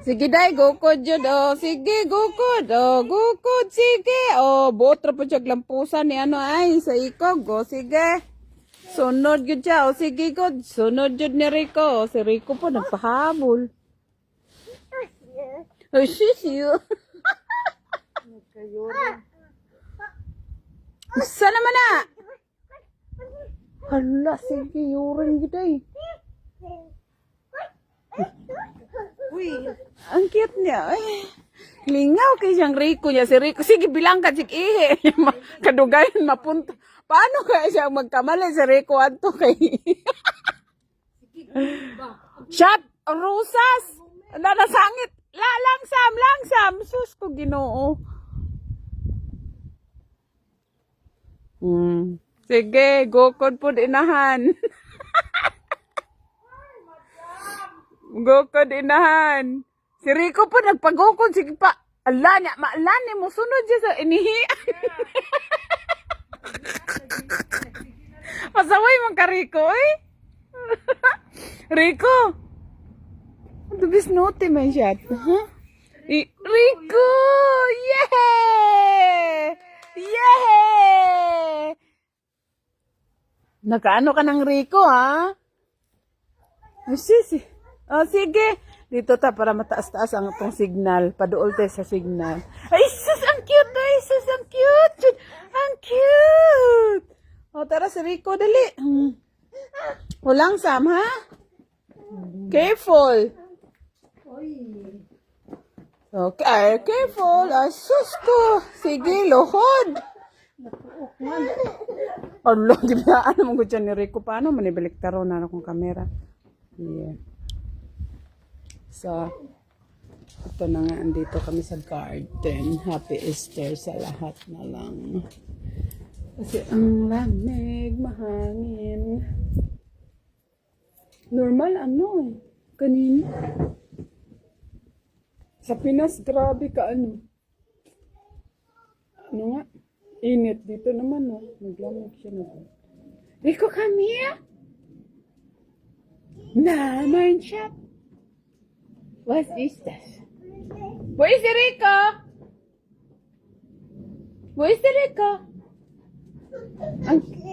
Sige day, gukod jud. Oh, sige, gukod. Oh, gukod, sige. Oh, botra po siya lampusan ni ano ay sa ikog. Oh, sige. Sunod jud siya. Oh, sige god. Sunod jud ni Rico. Oh, si Rico po nagpahabol. Oh, sisiyo. Saan naman na? Hala, sige, yuring gid ay. Uy, Ang cute niya. Ay, lingaw kay siyang Rico niya. Si Rico, sige bilang ka, sige ihe. Kadugayan, mapunta. Paano kaya siya magkamali si Rico ato kay... Shot! Rusas! Nanasangit! Langsam, langsam! Sus ko ginoo. Sige, gukod po inahan. Gukod inahan. Si Rico po nagpagukod. Sige pa. Ala niya. Maalan niya mo. Sunod siya sa inihi. Pasaway mong ka Rico eh. Rico. Dubis note man siya. Huh? Rico! Yay! Yay! Nakaano ka ng Rico ha? Sisi. Oh, sige. Dito ta para mataas-taas ang itong signal. Paduol tayo sa signal. Ay, sus! Ang cute! Ay, sus! Ang cute! Ang cute! O, tara si Rico, dali. Walang Sam, ha? Careful! Okay, careful. Ay, sus ko! Sige, lohod! Allah, di ba? Ano mong gudyan ni Rico? Paano manibalik taro na akong kamera? Yeah. So, ito na nga, andito kami sa garden. Happy Easter sa lahat na lang. Kasi ang lamig, mahangin. Normal, ano eh. Kanina. Sa Pinas, grabe ka, ano. Ano nga? Init. Dito naman, no. Naglamig siya na. Rico, come here. Na, mine shop. What is this? Where is Rico? Where is Rico?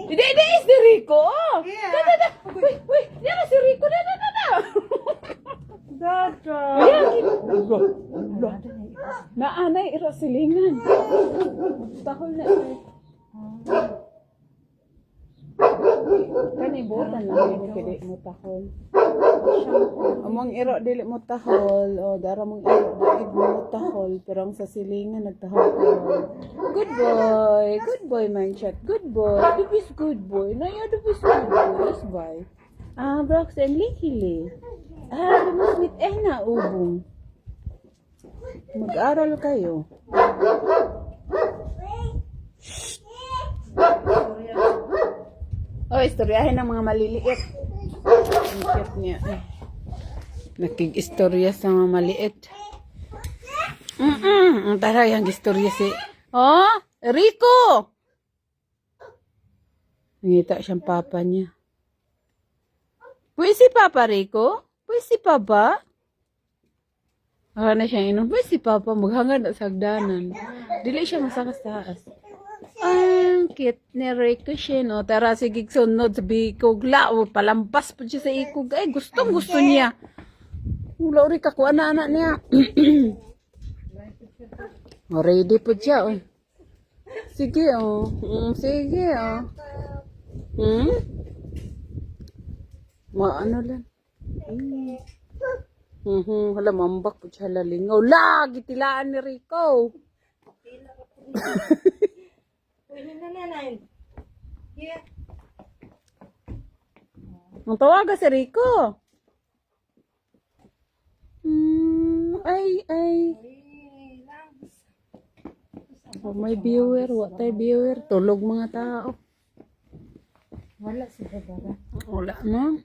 Hindi is the Rico. Yeah. Da. Wait. Yan si Rico. Da. Dada. Naanay ira silingan. Tahol na. Kani butan lang mo kidi mo tahol. Among iro dili mo tahol o dara mong iro dili mo tahol pero ang sa silingan nagtahol. Good boy man chat. Good boy. The best good boy. Na ya the best good boy. Yes boy. Brox and Likili. Mas with na ubong. Mag-aral kayo. Oh, istoryahin ng mga maliliit. Ang cute niya. Nakig-istorya sa mga maliit. Ang taray ang istorya si... Oh, Rico! Nangita siyang papa niya. Pwede si Papa Rico? Pwede si Papa? Akala na siyang inom. Pwede si Papa maghangad sa hagdanan. Dili siya masakas-taas. Ang cute ni Rico siya, no? Tara, sige, sunod sa bikog. Lao, palampas po siya sa ikog. Ay, gusto niya. Ulaw rin kakuha na anak niya. Ready po siya, oh. Sige, oh. Sige, oh. Ano lang. Hala, mambak po siya lalingaw. Lagi tilaan ni Rico. Pwede na nanay. Yeah. Ang tawaga si Rico. Ay. Oh, may viewer. What tayo viewer? Tulog mga tao. Wala si Barbara. Wala na.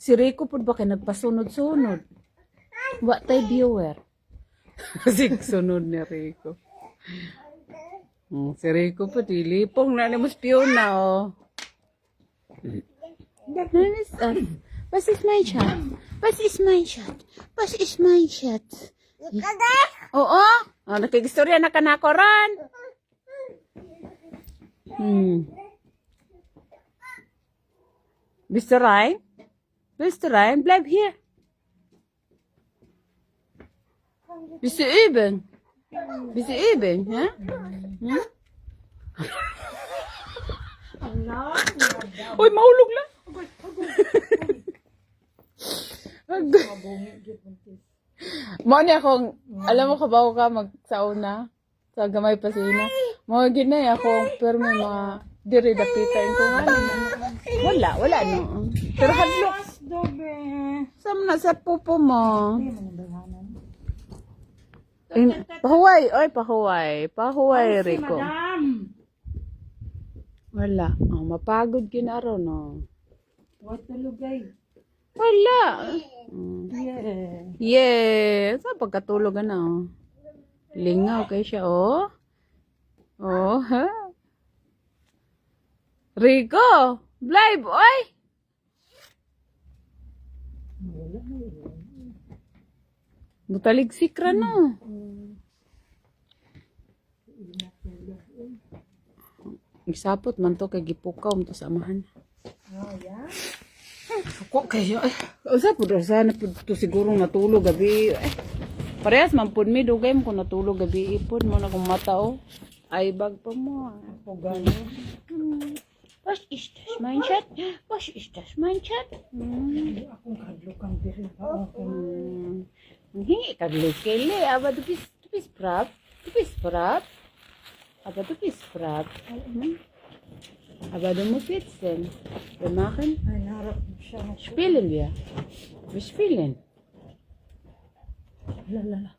Si Rico po ba kayo nagpasunod-sunod? What tayo viewer? Kasi sunod ni Rico. Si Rico po, tilipong na naman spiyon na, oh. Nein ist das. Was ist mein Schatz? Was ist mein Schatz? Was ist mein Schatz? Oo. Oh, nakigistorya na ka na ako ron. Bist du rein? Bist du rein? Bleib hier. Bist du üben? Bist du üben? Ja? Ja? Uy, mahulog lang. Mo ni akong, alam mo kabaw ka magsauna sa gamay pa sina. Mo ginay ako, pero may mga diri dapitan ko nga. Wala no. Pero hadlok. Dobe. Sam na sa pupo mo. Pahuway, oy pahuway. Pahuway, Rico. Madam. Wala. Oh, mapagod kinaro no. What tulugay? Wala. Yeah. Yeah. Sa pagkatulog na oh. Lingaw kay siya oh. Oh, ha? Rico, bleib, oy. Butaligsik ra no. Isapot man to kay gipukaw mo to sa amahan. Oh, yeah. Ako kayo ay. Usa pud sana pud to siguro natulog gabi. Parehas man pud mi dugay mo kung natulog gabi ipon mo na kung mata oh. Ay bag pa mo. Ako gano'n. Was ist das, mein Schatz? Was ist das, mein Schatz? Akong kadlukan diri pa. Hingi ka lekele, aber du bist brav. Du bist brav. Aber du bist brav. Aber du musst jetzt denn. Wir machen. Ay, naharap siya na siya. Spielen wir. Wir spielen. Lalala.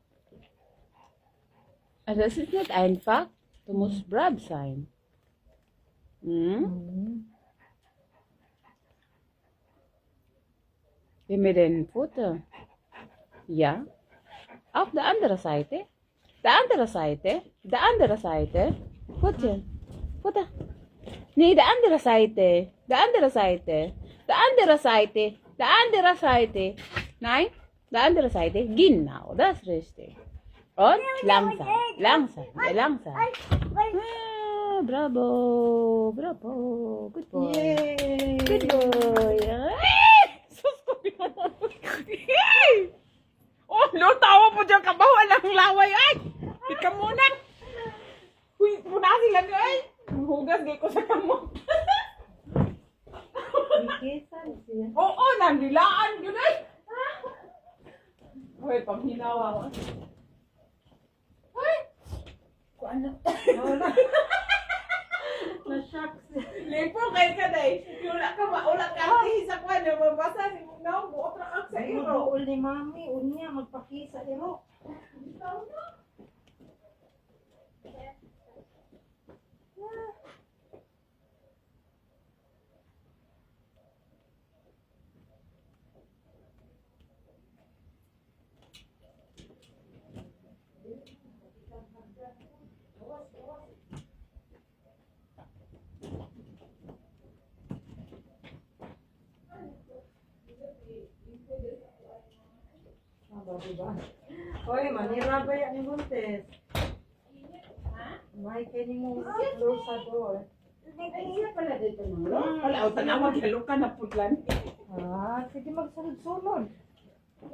Also es ist nicht einfach. Du musst brav sein. Gib mir den Futter. Ja. Auf der anderen Seite. Der andere Seite. Der andere Seite. Futter. Futter. Nee, der andere Seite. Der andere Seite. Der andere Seite. Der andere Seite. Nein, der andere Seite. Genau, das ist richtig. Und langsam. Langsam. Langsam. Ah, bravo. Bravo. Good boy. Yay! Good boy. Sus ko Oh, no, tawa po dyan kabawan ng laway. Ay! Ika muna. Uy, muna sila nyo ay. Hugas gay ko sa kamot. Ikisan siya. Oo, nandilaan yun ay. Uy, panghinawa ko. Uy! Kung ano? Wala. Na-shock siya. Lipo kay ka day. Wala ka sa kwan. Mabasa si Mugnaw. Buotra ka sa iro. Irool ni mami. Unya, magpakisa iro. Diba? Oy, manira ba yan ni Montes? May kini mo close sa door. Ay, pala dito na. Wala, tanawag. Halo ka na putlan. Ah, sige magsunod-sunod.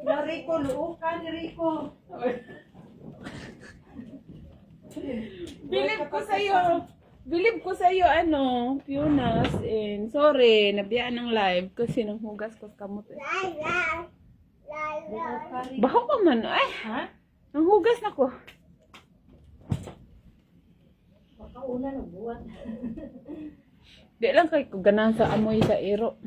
Na Rico, luukan ni Rico. Bilib ko sa iyo Punas, and sorry, nabiyaan ng live kasi nang hugas ko sa kamot. Baho ka man, ay. Ha? Nang hugas na ko. Baka una nagbuwan. Di lang kay ko ganan sa amoy sa iro.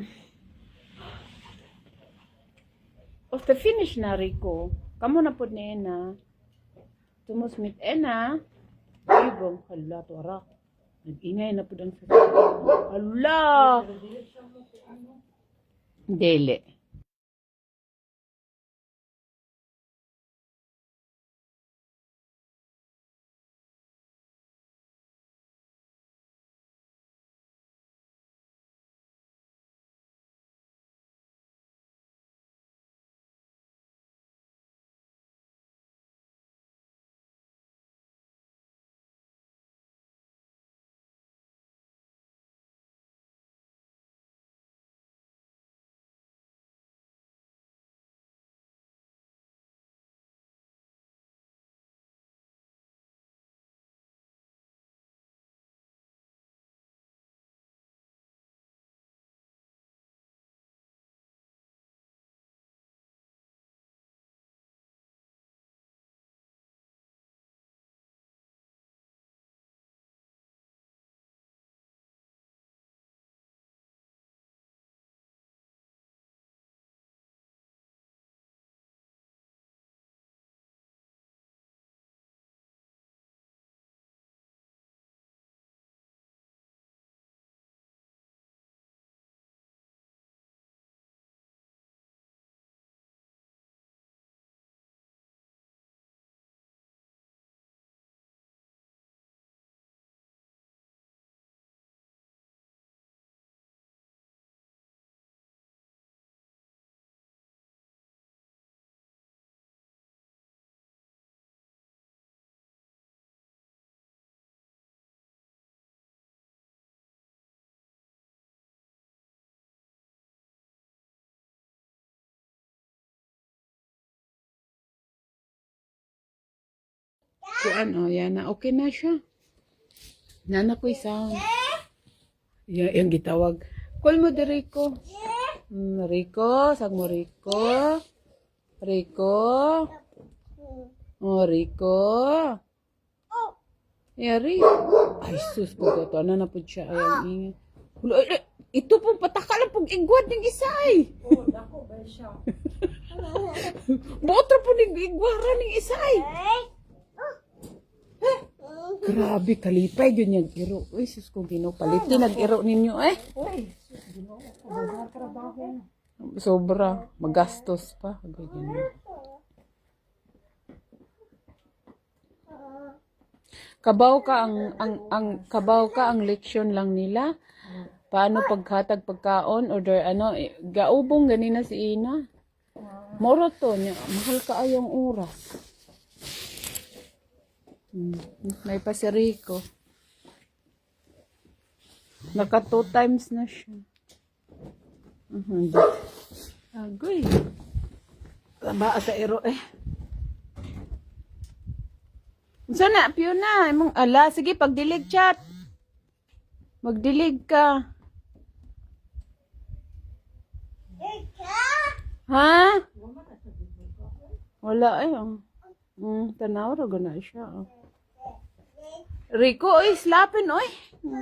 After finish na Rico, kamo na po ni Ena. Tumus meet Ena. Ibong, hala, tuwarak. Nag-ingay na po dang sa hala. Dele. Kuan, oh, yan na. Okay na siya. Nana ko sound. Yung gitawag. Call mo di Rico. Rico, sag mo Rico. Rico. Oh, Rico. Yari. Ay, sus, pagkato. Ano na po siya? Ayan, ingay. Hulo, ito pong pataka lang pong igwad ng isay. Oh, dako ba siya? Botro po ng igwara ng isay. Grabe, kalipay yun yung iro. Uy, sus kong ginopaliti, nag-iro ninyo eh. Uy, ginoo ko ba trabaho? Sobra, magastos pa. Ganyan. Kabaw ka kabaw ka ang leksyon lang nila. Paano paghatag pagkaon order gaubong ganina si Ina. Moro to nya, mahal ka ayong oras. May pa si Rico. Naka 2 times na siya. Agoy. Taba sa ero eh. Sana, Fiona, imong ala, sige pagdilig chat. Magdilig ka. Ha? Wala ay. Tanaw ra gana siya. Rico, oy, slapin oy.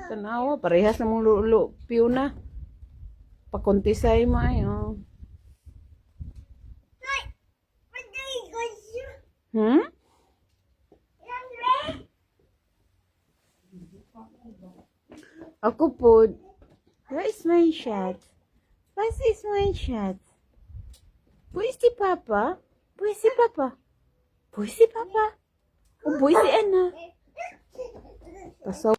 Tanaw, parehas na mong lulo, Fiona. Pakuntisay mo ay. Ako po, where is my shot? What is my shot? Buhay si Papa? Buhay si Papa? Buhay si Papa? O buhay si Anna? Pasaw.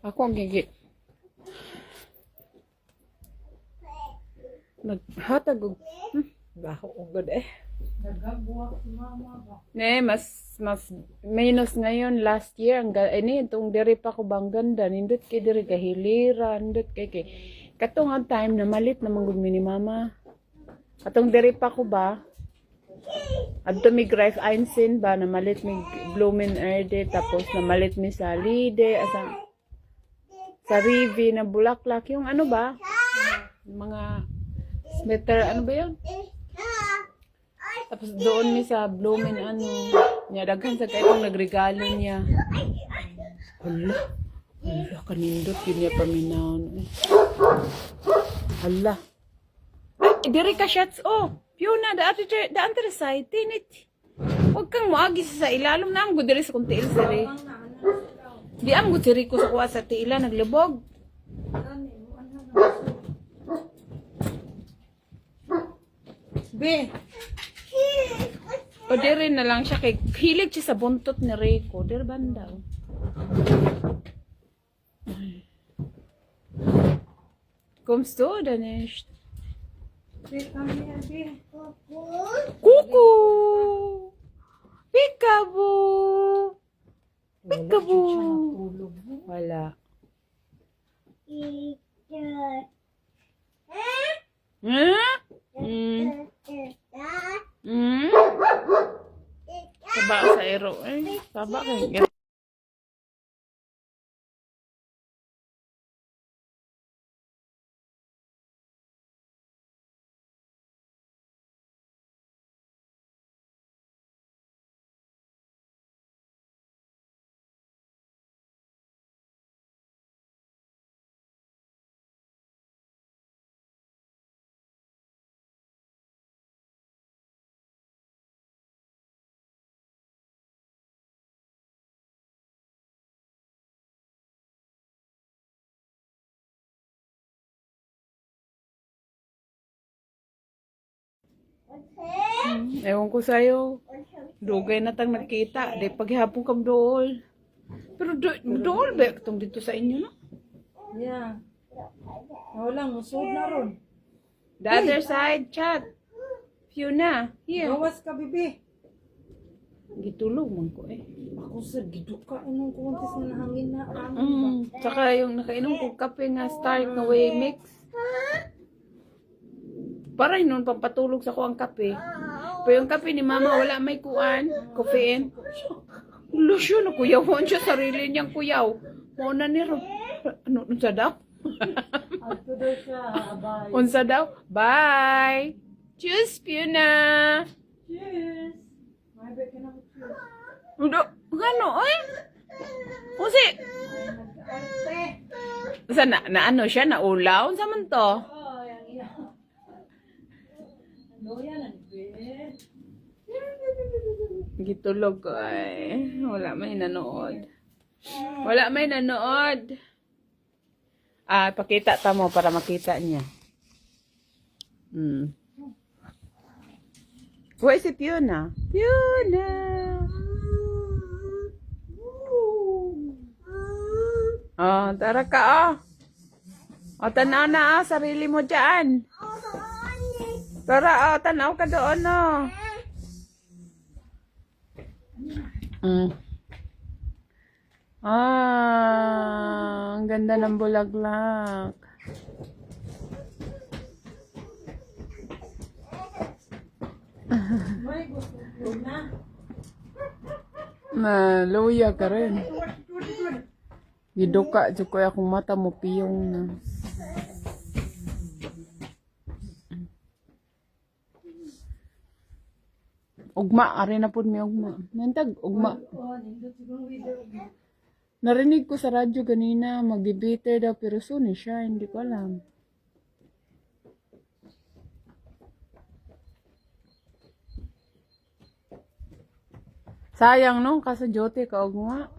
Ako ang gigi. Naghatag og baho ugod eh. Nagagwa si mama ba? Ne, mas minus ngayon last year ang ini itong diri pa ko bang ganda nindot kay diri kahilira nindot kay katong ang time na malit na manggod mi ni mama. Katong diri pa ko ba? Adto mi Greif Einstein ba na malit mi Blumen Erde tapos na malit mi sa Lide asa sa Rivi na Bulaklak yung ano ba? Mga meter ano ba yun? Tapos doon mi sa Blumen ano niya daghan sa kay kung nagregalo niya. Hala kanindot yun niya paminaw. Hala. Ay, diri ka shots oh. Fiona, the other side, tinit. Huwag kang muagi sa ilalom na ang diri sa kung tiil siri. Di am gud siri ko sa kuha sa tiila naglubog. Be. O diri na lang siya kay hilig siya sa buntot ni Rico. Diri banda. Kommst du oder nicht? Kuku! Peekaboo! Peekaboo! Wala. Taba sa ero. Eh, taba kay. Ewan ko sa'yo. Dugay na tang nakita. Di paghihapon kam dool. Pero dool ba itong dito sa inyo, no? Yeah. Wala, musod na ron. The other side, chat. Fiona, here. Gawas ka, bibi. Gitulog man ko eh. Ako sa giduka, anong kuwantis na hangin na angin ba? Tsaka yung nakainom kong kape nga start na way mix. Para nun pampatulog sa ko ang kape. Pero yung kape ni mama wala may kuan, caffeine. Lusyo na kuyawan siya, sarili niyang kuyaw. Mauna ni Rob. Ano, unsa daw? Ato daw siya, abay. Unsa daw? Bye! Cheers, Fiona! Cheers! May beke na mo cheers. Udo, ano, ay? Usi! Arte! Sa na ano siya, naulaw? Unsa man to? Oh, yang iya. Ano yan, ano Gitulog ko ay. Wala may nanood. Wala may nanood. Ah, pakita ta mo para makita niya. Where is si Fiona? Fiona! Oh, tara ka oh. O, tanaw na oh, sarili mo dyan. Tara oh, tanaw ka doon oh. Ah, ang ganda ng bulaklak. May gusto na. Luya ka rin. Giduka, jukoy akong mata mo piyong na. Ugma, ari na po may ugma. Nantag, ugma. Oh, nindot siguro video. Narinig ko sa radyo kanina, mag-debater daw, pero soon siya, hindi ko alam. Sayang no, kasi jote ka ugma.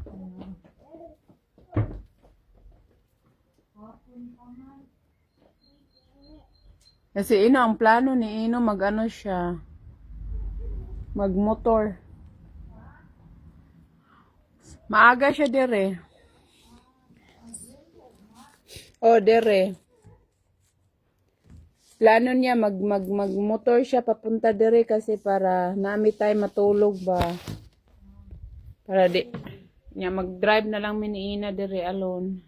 Kasi ino, ang plano ni Ino, mag-ano siya, mag-motor. Maaga siya dire. Oh, dire. Plano niya mag-motor siya papunta dire kasi para nami tayo matulog ba. Para di niya mag-drive na lang miniina dire alone.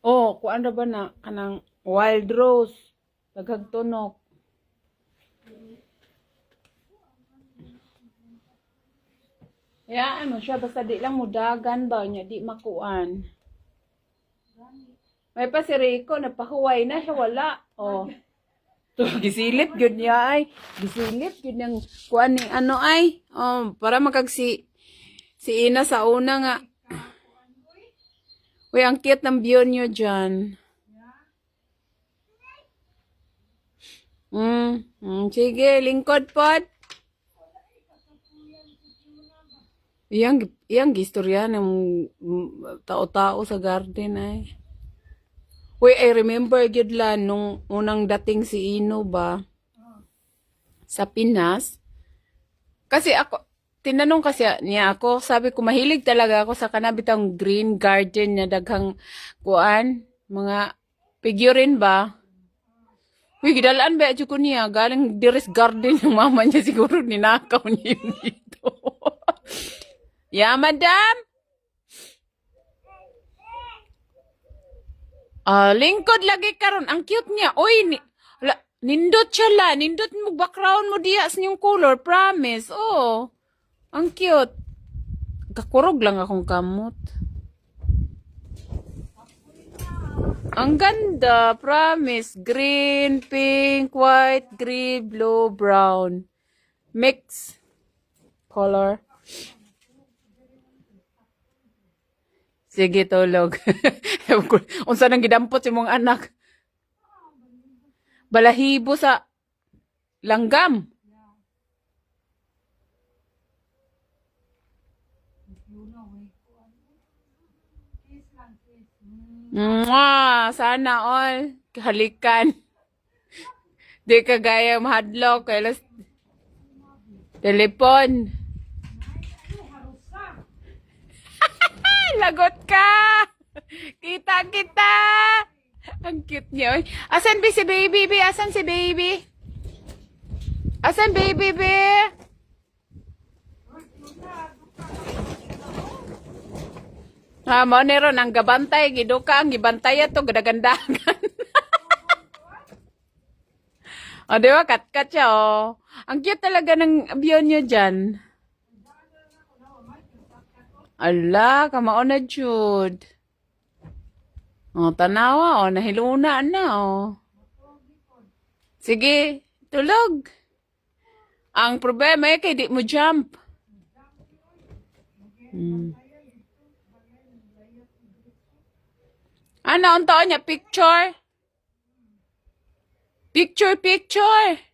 Oh, kuan ra ba na kanang wild rose daghag-tunok. Ya, ano siya, basta di lang mudagan ba niya, di makuan. May pa si Rico, napahuway na siya, wala. Oh. To, gisilip yun niya ay. Gisilip yun yung kuan ni ano ay. Oh, para si Ina sa una nga. Uy, ang cute ng view niyo dyan. Sige, lingkod pod. Iyang gistorya ng tao-tao sa garden ay. Uy, I remember gyud la nung unang dating si Ino ba sa Pinas. Kasi ako tinanong kasi niya ako, sabi ko mahilig talaga ako sa kanabitang green garden niya daghang kuan, mga figurine ba. Uy, gidalaan ba ko niya galing Diris Garden yung mama niya siguro ninakaw niya yun dito. Yeah, madam. Lingkod lagi karon. Ang cute niya. Oy, nindot siya la. Nindot mo background mo diya sa yung color. Promise. Oh. Ang cute. Kakurog lang akong kamot. Ang ganda. Promise. Green, pink, white, green, blue, brown. Mix color. Sige, tulog. Unsa nang gidampot si mong anak? Balahibo sa langgam. Mwah! Sana all. Halikan. Di ka gaya mahadlok. Kailas telepon. Lagot ka! Kita! Ang cute niya. Oy. Asan si baby, be? Asan si baby? Asan baby, be? Mo nero nang gabantay. Giduka ang gibantay to. Gadagandagan. O, di ba? Kat-kat siya, oh. Ang cute talaga ng view niyo dyan. Ala, kamao na jud. Oh, tanawa, oh, nahiluna na, oh. Sige, tulog. Ang problema ay kay di mo jump. Ano, ang taon niya? Picture? Picture.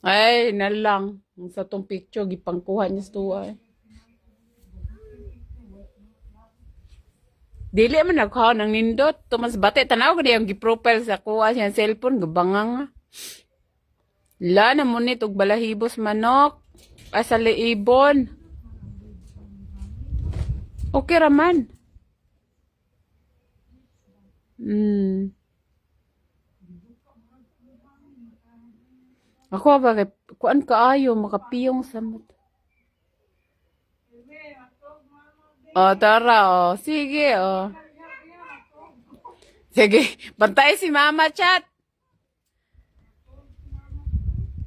Ay, nalang. Sa tong picture, gipangkuha niya sa tuwa. Dili man nagkuha ng nindot. Tumas bate, tanaw ko yung giprofile sa kuha siya cellphone, gabangang. La na mo nitog balahibos manok. Asa liibon. Okay raman. Ako ba kay kuan kaayo makapiyong sa mata. Oh, tara, oh. Sige, oh. Sige, bantay si mama, chat.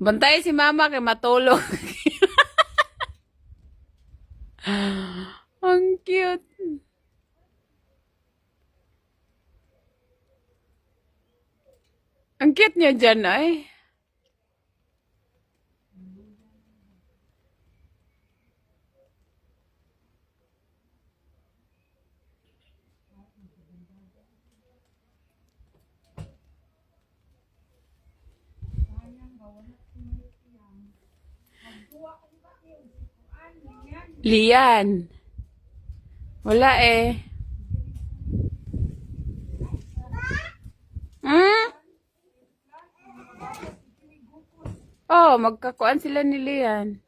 Bantay si mama kay matulog. Ang cute. Ang cute niya dyan, ay. Lian. Wala eh. Oh, magkakuan sila ni Lian.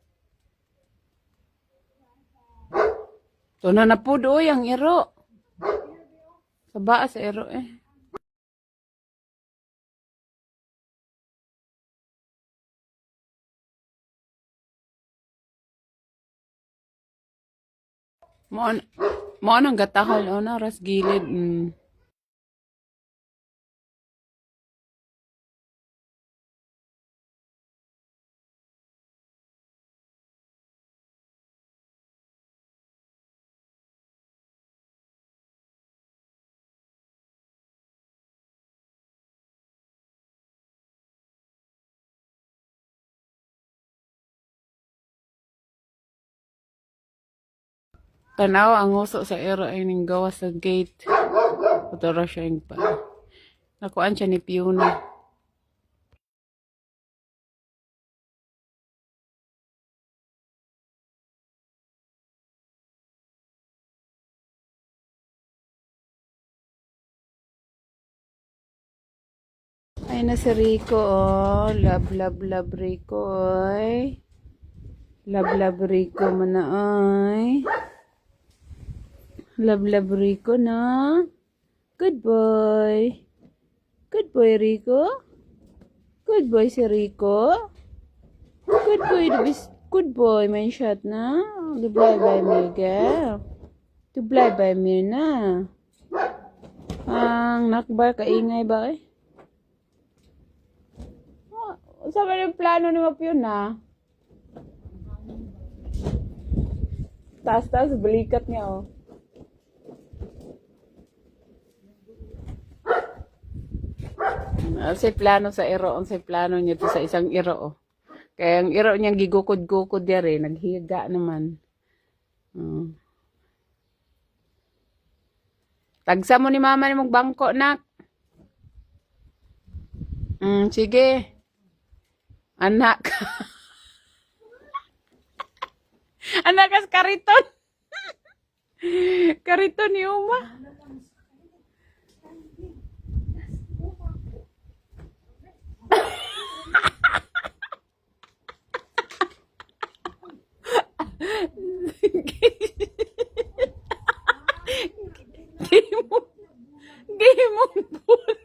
Ito na po doy ang iro. Saba sa iro eh. Mo nang gatahol o na ras gilid. Tanaw ang uso sa iro ay ning gawa sa gate. Putara siya yung pa. Nakuan siya ni Piuna. Ay na si Rico, oh. Love Rico, ay. Love Rico mo na, ay. Love Rico na. Good boy. Good boy, Rico. Good boy si Rico. Good boy, good boy, may shot na. Goodbye, bye, Miguel. Tublay ba mi na? Ang nakbar kaingay ba eh? Sa ba yung plano ni Mapyo na? Taas-taas, balikat niya oh. Sa plano sa iro, sa plano niya to sa isang iro oh. Kaya ang iro niyang gigukod-gukod dere, naghiga naman. Tagsa mo ni mama ni mong bangko, nak. Sige. Anak. Anak kas kariton. Kariton ni Uma. Gimong bola.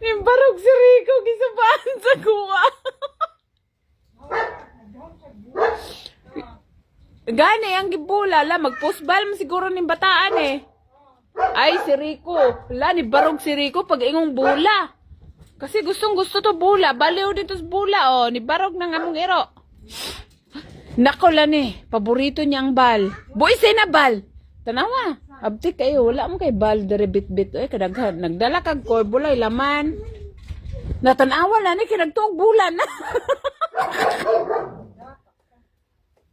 Yung barog si Rico, gisabaan sa kuwa. Gani, ang gibula, la, mag-postball mo siguro ng bataan eh. Ay, si Rico. La, ni barog si Rico pag ingong bula. Kasi gustong gusto to bula. Baliw dito sa bula, oh. Ni barog ng among iro. Nako la ni, paborito niya ang bal. Boy, say na bal. Tanawa. Abti kayo, wala mo kay bal dere bit-bit eh kadaghan. Nagdala kag korbulay laman. Natanawa na ni kinagtuog bulan na.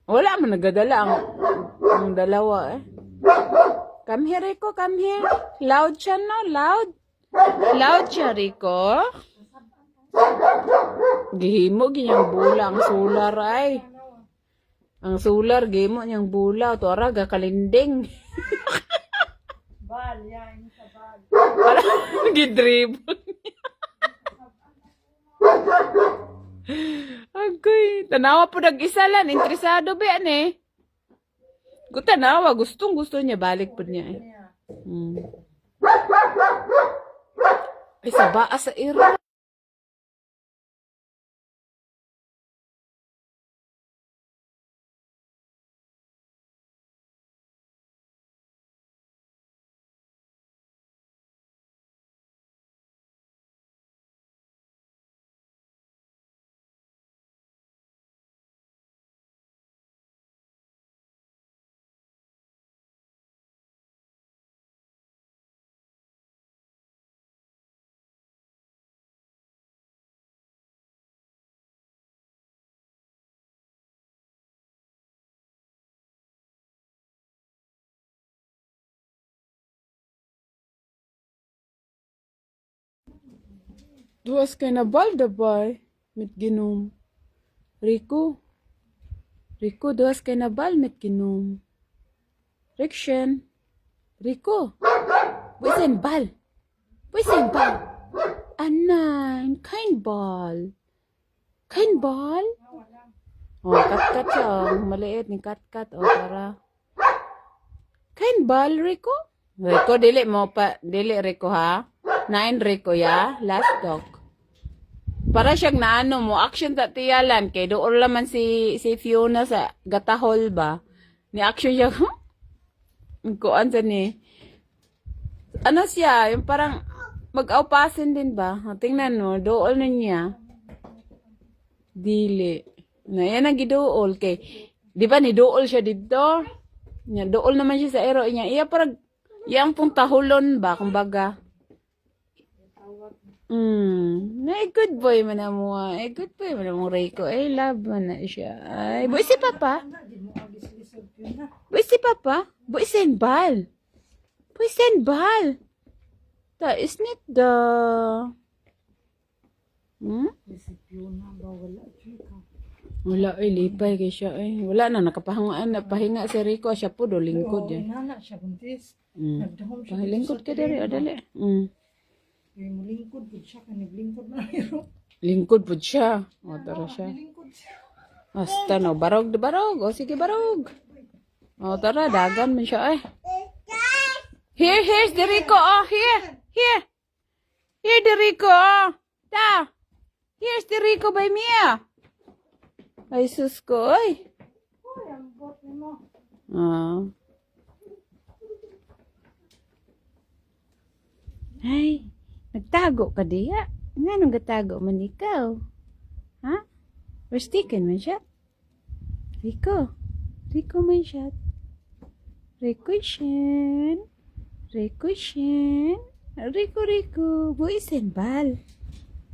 Wala man nagadala ang dalawa eh. Come here, Rico, come here. Loud siya no, loud. Loud siya, Rico. Gihimo giyang bula ang solar ay. Ang solar gihimo niyang bula to ara gakalinding. Bal, yan sa bal. Para gidribble. Agoy, tanawa po nag-isa lang, interesado ba yan eh? Tanawa, gusto niya, balik po niya eh. Ay, sabaa sa ira. Duwas kay na balda bay. Mit ginom. Rico. Rico, duwas kay na bal mit ginom. Rikshen. Rico. Buisen bal. Buisen bal. Anan, kain bal. Kain bal? Oh, kat-kat siya. Oh. Maliit ni kat-kat. Oh, para. Kain bal, Rico? Rico, dili mo pa. Dili, Rico, ha? Nain, Rico, ya? Last dog. Para siyang naano mo, action ta tiyalan. Kay doon laman si Fiona sa gatahol ba? Ni action siya, kuan sa ni. Ano siya, yung parang mag-aupasin din ba? Tingnan mo, dool na niya. Dili. Na yan ang gidool kay. Di ba ni dool siya dito? Nya dool naman siya sa ero niya. Iya parang yang pong tahulon ba kumbaga. Good boy man na mo. Good boy man na mo Rico. Love man na siya. Boy si Papa. Boy si Papa. Boy sen bal. Boy sen bal. Ta isn't the wala lipay kay siya wala na nakapahangaan na pahinga si Rico siya po do lingkod yan. Nana siya buntis. Lingkod ka dali dali. Kaya mo lingkod po siya kaniglingkod na iro. Lingkod po siya. O tara siya. Lingkod siya. Hasta no barog de barog. O sige barog. O tara dagan man siya Here's the Rico. Oh, here. Here the Rico. Oh. Da. Here's the Rico by Mia. Ay, sus ko, ay. Uy, ang bot ni mo. Ah. Ay, nagtago ka diya. Nga nung gatago man ikaw? Ha? Rustikan man siya? Rico. Rico man siya. Rico Shen. Rico Shen. Rico, Rico. Buisin bal.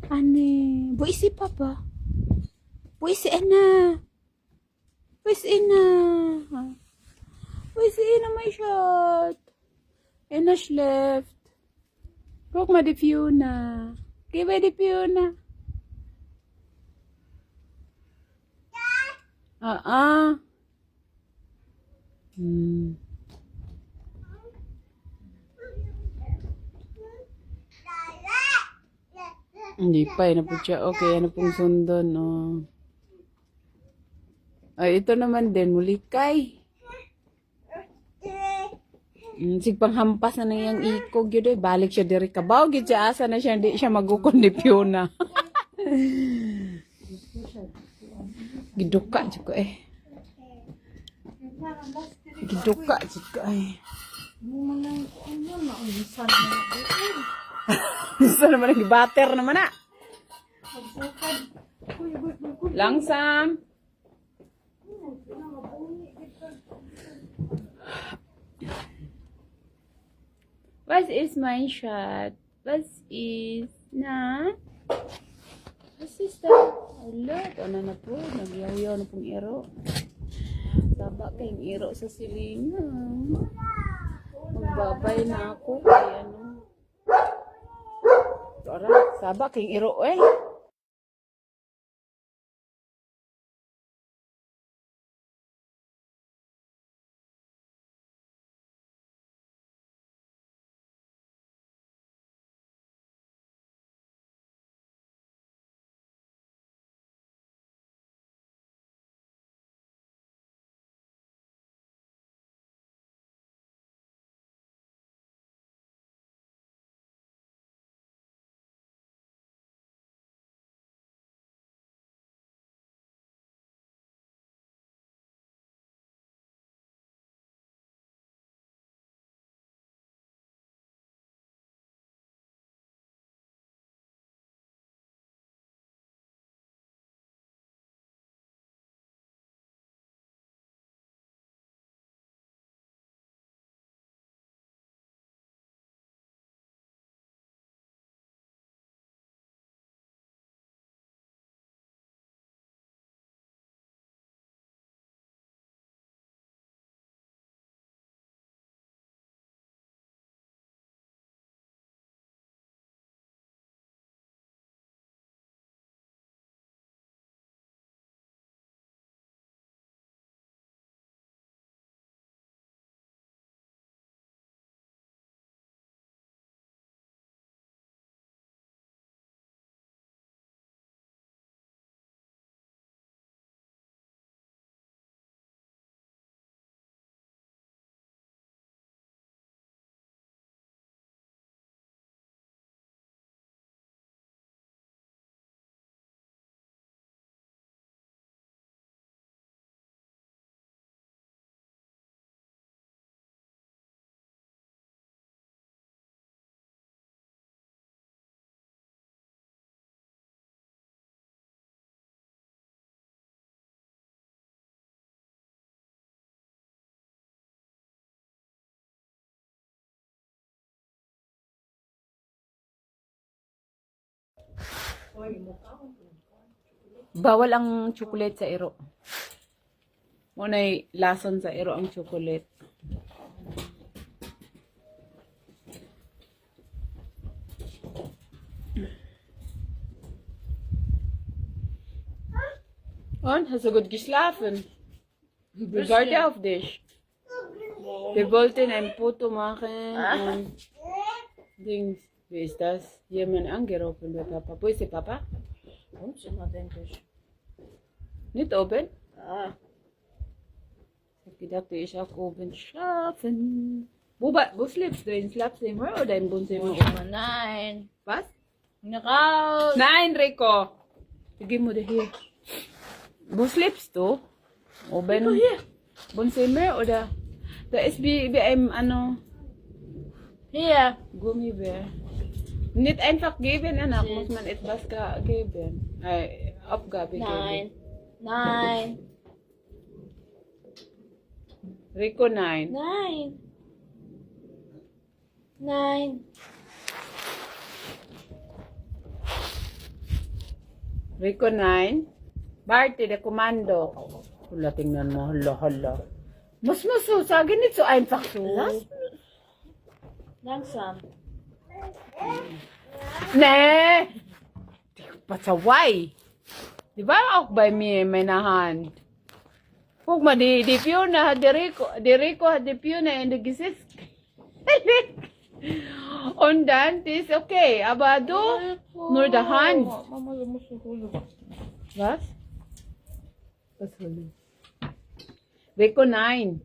Ane. Buisi papa. Buisi na. Buisi na. Buisi na may shot. Enash left. Huwag ma di Fiona. Kaya di Fiona. Hmm. Hindi pa, na po siya. Okay, ano pong sundon, oh. Ay, ito naman din, mulikay. Sigpang hampas na niyang ikog yun eh. Balik siya diri kabaw. Gid siya asa na siya, hindi siya magukon ni Fiona. Giduka siya ko eh. Giduka siya ko eh. Mo man lang ano maulisan na dito. Gusto naman nag-butter naman na. Pagsukad. Uy, Langsam. What is my shot? What is na? What is that? Hello, ano na po? Nagyaw-yaw na pong iro. Saba kayong iro sa silingan. Magbabay na ako. Kaya ano. Tara, saba kayong iro eh. Bawal ang chocolate sa iro. Muna'y lason sa iro ang chocolate. On, hast du gut geschlafen? Wir wollen auf dich. Wir wollten ein Foto machen und Dings. Wie ist das? Jemand angerufen bei Papa. Wo ist der Papa? Uns immer denke ich. Nicht oben? Ah, Ich hab gedacht, du ist auch oben schlafen. Wo schläfst du? Im Schlafzimmer oder im Wohnzimmer? nein. Was? Raus. Nein, Rico! Gib mir das hier. Buslips to? O ben? Bonsimmer oder? Da ist wie ein, Hier. Gummibär. Nicht einfach geben, Anak. Muss man etwas geben. Ay, Abgabe Nein. geben. Nein. Rico 9. Nein. Nein. Rico 9. Barty, der Kommando. Hala, tingnan mo. Hala. Muss so. Sag nicht so einfach so. Langsam. Nee. Pasaway. Di ba auch bei mir in meiner Hand? Guck mal, die Fiona hat die Rico hat die Fiona in der Gesicht. Und dann, die ist okay. Aber du, nur der Hand. Mama, du musst Hulu. Was? Was huli? Rico 9.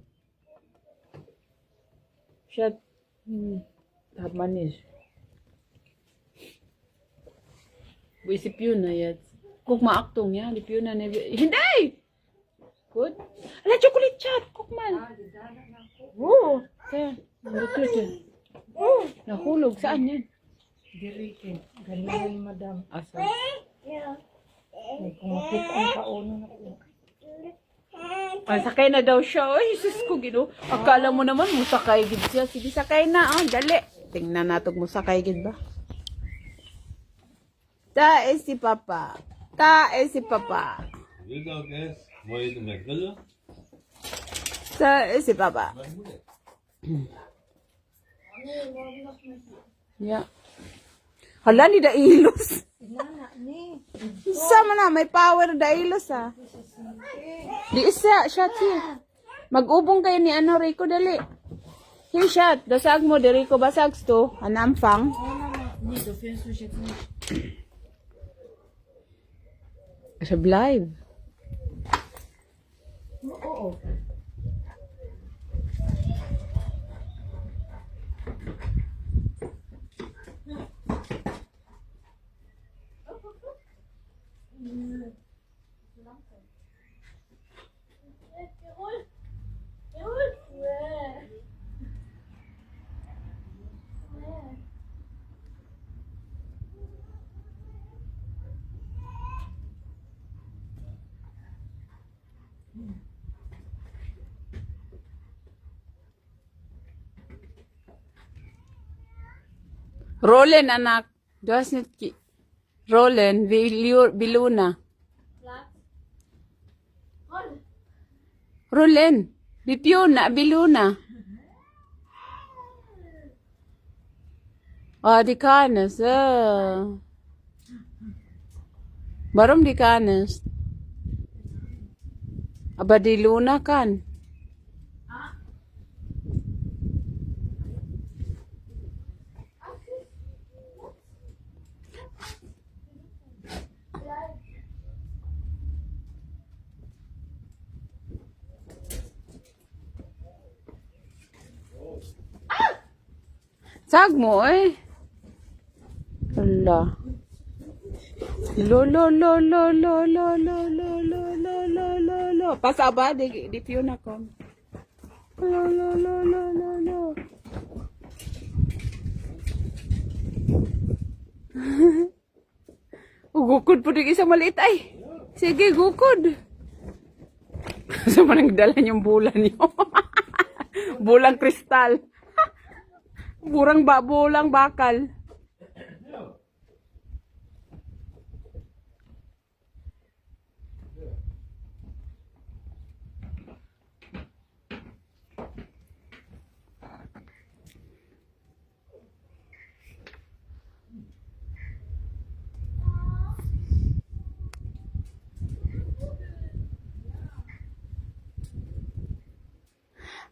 Siya, hat man nicht. Wo ist die Fiona jetzt? Guck mal, Achtung, ja, die Fiona, hindi! Gut. Ala, chocolate chat, guck mal. Oh, kaya, nandito. Nahulog, saan yan? Dirikin. Ganyan, madam. Asa? May kumapit ang kauno na po. Ay, sakay na daw siya. Ay, sus ko, Ginoo. Akala mo naman, musakay gid siya. Sige, sakay na. Oh, dali. Tingnan natin musakay gid ba. Daar is si Papa. Daar is si Papa. Wil je ook eens? Mooi met grillen? Daar is si Papa. Ja. Hala, ni Dailos. Nana, ni. Sama na, may power Dailos ah. Di isa, shot siya. Mag-ubong kayo ni Rico, dali. Here, shot. Dasag mo, di Rico, basags to. Anampang. Ni, du findest mich jetzt nicht. Siya live. Oo. Rollen, anak. Du hast nicht Rollen, Biluna. Rollen. Bipiuna, Biluna. Ah, die kann es. Warum die kann es? Aber die Luna kann. Sag mo eh. Hala. Lo. Pasa ba? Di Fiona ko. Lo. Gukod po din isang maliit ay. Sige, gukod. Sa manang dala niyong bulan niyo. Bulang kristal. Bulang bakal.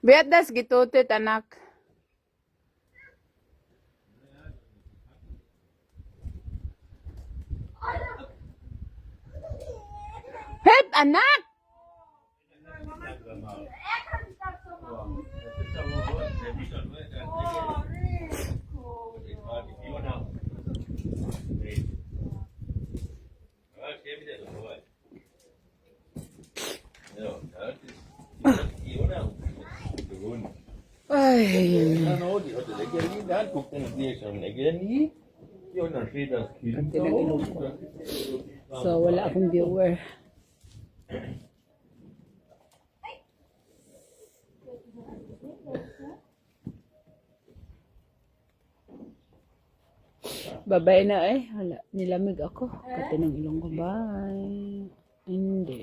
Biat das gitutit anak. Hep anak. Ay, No, die hatte Leckerli da, guck dann sehe ich schon Leckerli. Ja, und dann steht das Kind Pati ng ilong ko. da. So, wala akong viewer. Babay na eh. Wala. Nilamig ako. Pati ng ilong ko. Bye. Hindi.